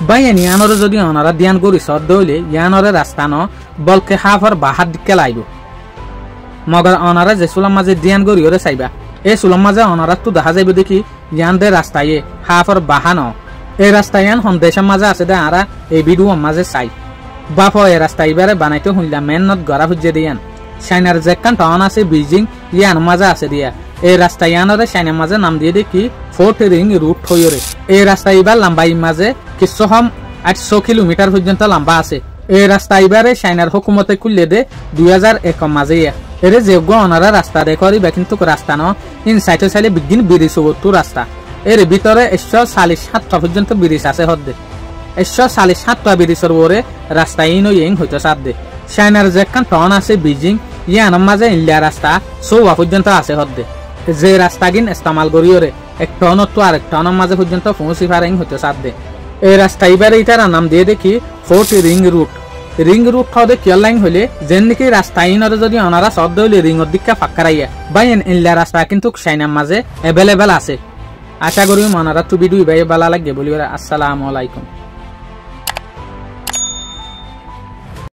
বাইন ইয়ানরে যদি অনারা ধ্যান করি সদ হইলে ইয়ানরে রাস্তা ন বলকে হাফর বাহার দিকে লাইব মগর অনারা যে সুলাম মাঝে ধ্যান করি ওরে চাইবা এই সুলাম মাঝে অনারা তো দেখা যাইব দেখি ইয়ান দে রাস্তায় হাফর বাহা ন এই রাস্তায় সন্দেশের মাঝে আছে দে আরা এই ভিডিও মাঝে চাই বাপ এই রাস্তা এবারে বানাইতে শুনলাম মেন নত গড়া খুঁজে দিয়ান চাইনার যেখান টাউন আছে বেজিং ইয়ান মাঝে আছে দিয়া এই রাস্তা ইয়ানরে চাইনার মাঝে নাম দিয়ে দেখি ফোর্ট রিং রুট হইরে এই রাস্তা এবার লম্বাই মাঝে কিছু হম 800 কিলোমিটার পর্যন্ত লম্বা আছে এই রাস্তা এবারে চাইনার হুকুমতে খুললে দে 2001 মাঝে এর যোগ্য অনারা রাস্তা দেখরিবা কিন্তু রাস্তা ন ইনসাইটে চাইলে বিগিন 270 রাস্তা এর ভিতরে 147টা পর্যন্ত ব্রিজ আছে হদ্দে 147টা ব্রিজের ওরে রাস্তা ইনো ইং হইতো সাদে চাইনার যেখান টাউন আছে বেজিং ইয়ান মাঝে ইল্লা রাস্তা 100 পর্যন্ত আছে হদ্দে যে রাস্তা গিন ইস্তেমাল করিওরে এক টন তো আর এক টনের মাঝে পর্যন্ত পৌঁছি পারিং হইতো সাদে এই রাস্তা এবারে ইটার নাম দিয়ে দেখি ফোর্ট রিং রুট হদে কিয় লাইন হইলে যেন নাকি রাস্তা ইনরে যদি অনারা সদ হইলে রিংর দিকে ফাঁকারাইয়া বাইন ইল্লা রাস্তা কিন্তু চাইনার মাঝে অ্যাভেলেবেল আছে আশা করি মনারা তো ভিডিও ভাই ভালো লাগে বলি আসসালামু আলাইকুম।